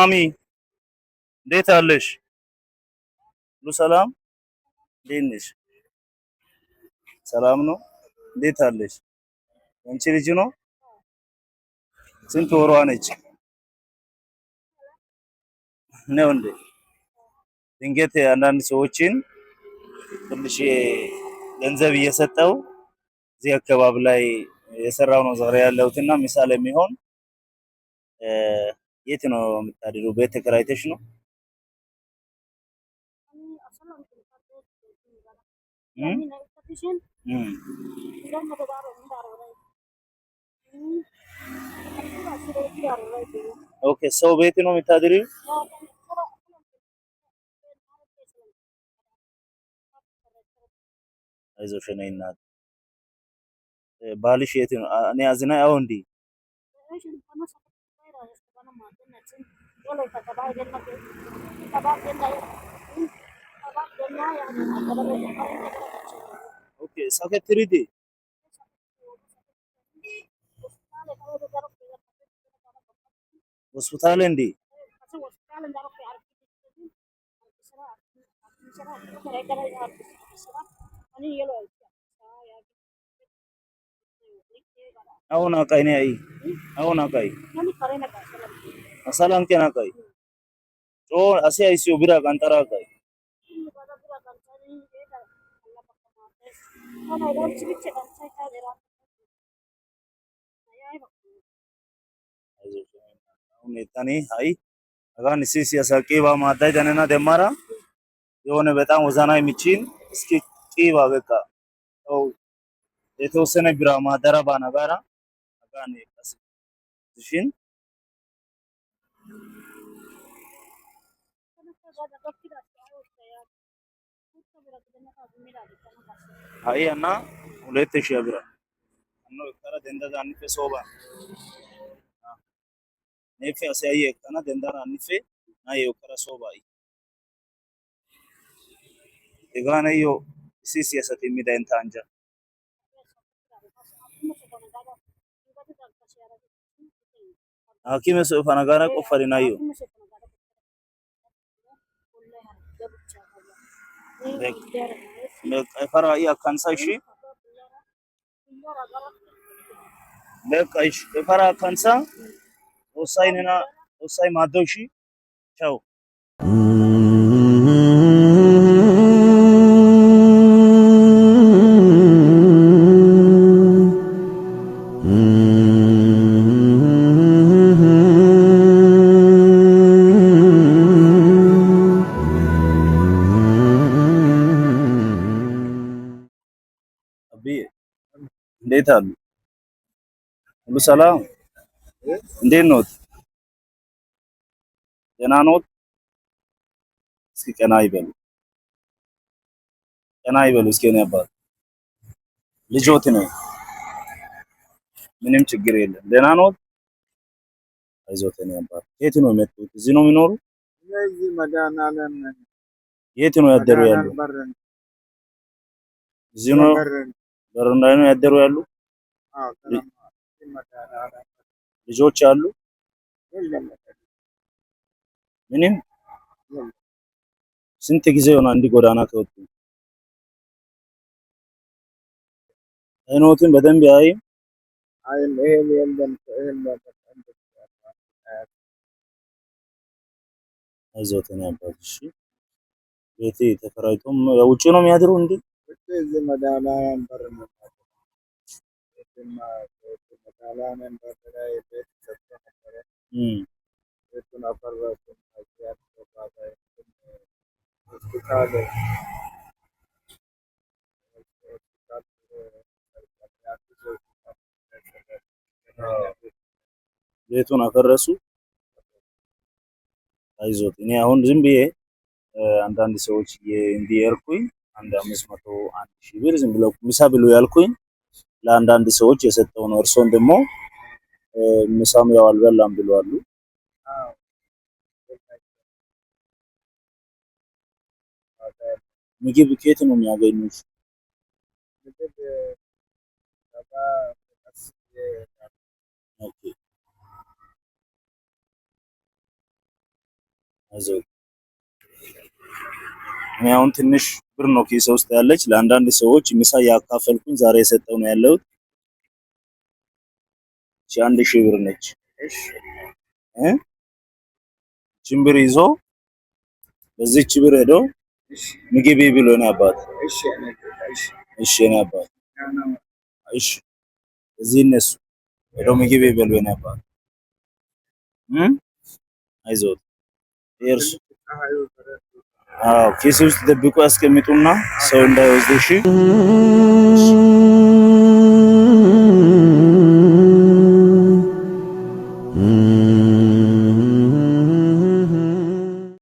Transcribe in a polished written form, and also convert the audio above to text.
ማሚ እንዴት አለሽ? ሁሉ ሰላም? እንዴት ነሽ? ሰላም ነው? እንዴት አለሽ? አንቺ ልጅ ነው? ስንት ወሯ ነች? ነው እንዴ? ድንገት አንዳንድ ሰዎችን ትንሽ ገንዘብ እየሰጠው እዚህ አካባቢ ላይ የሰራው ነው ዛሬ ያለሁትና ምሳሌ የሚሆን የት ነው የምታድሩ? ቤት ተከራይተሽ ነው? ኦኬ ሰው ቤት ነው የምታድሪው? አይዞሽ የኔ እናት። ባልሽ የት ነው? እኔ አዝና ያው እንዴ ኦኬ ሳከትሪዲ ሆስፒታል እንዴ አሁን አቃይ ነይ አሁን አቃይ አሰላም ከና አቃይ ኦ አሲ አይሲዮ ቢራ ጋንጠራ አቃይ ሁኔታኔ አይ አጋን ሲሲ ያሳቂባ ማዳይ ደነና ደማራ የሆነ በጣም ወዛና የሚችል እስኪ ቂባ በቃ ኦ የተወሰነ ቢራ ማደራ ባናጋራ አጋን ሽን አይ እና 2000 ብር ነው ከራ ደንደጋ አንፈ ሶባ nefe asayi ekkana dendana nife nayo kara sobai egana yo sisi asati mida entanja hakime so fanagara qofari nayo mek fara ya kansa shi mek aish fara kansa ወሳይና ወሳይ ማዶሺ ቻው አብዬ እንዴት አሉ? ሁሉ ሰላም? እንዴት ነው? ደህና ነው? እስኪ ቀና ይበሉ፣ ቀና ይበሉ እስኪ ነው አባት ልጆት ነው። ምንም ችግር የለም። ደህና ነው? አይዞት ነው አባት። የት ነው የመጡት? እዚህ ነው የሚኖሩ? እዚህ መድኃኒዓለም የት ነው ያደሩ ያሉ? እዚህ ነው በረንዳ ነው ያደሩ ያሉ? ልጆች አሉ? ምንም ስንት ጊዜ ሆነ እንዲህ ጎዳና ከወጡ? አይኖትን በደንብ ያይ አይን ይሄን የለም አይዞት ነው አባት። እሺ ቤቴ ተከራይቶም ውጪ ነው የሚያድሩ እንዴ? እዚህ መድኃኒዓለም በር ነው መድኃኒዓለም በር ላይ ቤት ሰጥቶ ነበረ ቤቱን አፈረሱ። ሆስፒታል ቤቱን አፈረሱ። አይዞት እኔ አሁን ዝም ብዬ አንዳንድ ሰዎች እንዲየርኩኝ 500 1000 ብር ዝም ብለው ምሳ ብሎ ያልኩኝ ለአንዳንድ ሰዎች የሰጠው ነው። እርሶን ደግሞ ምሳም ያው አልበላም ብለዋል። ምግብ ከየት ነው የሚያገኙት? ምግብ ኦኬ አይዞህ። እኔ አሁን ትንሽ ብር ነው ኪሴ ውስጥ ያለች ለአንዳንድ ሰዎች ምሳ ያካፈልኩኝ ዛሬ የሰጠው ነው ያለሁት። እሺ 1000 ብር ነች። እ ችምብር ይዞ በዚህች ብር ሄዶ ምግብ ብሎ ነው አባት። እሺ ነው አባት። እሺ እዚህ እነሱ ሄዶ ምግብ ይበሉ ነው አባት። አይዞህ እርሱ አዎ ኪስ ውስጥ ደብቆ ያስቀምጡና ሰው እንዳይወስዱ። እሺ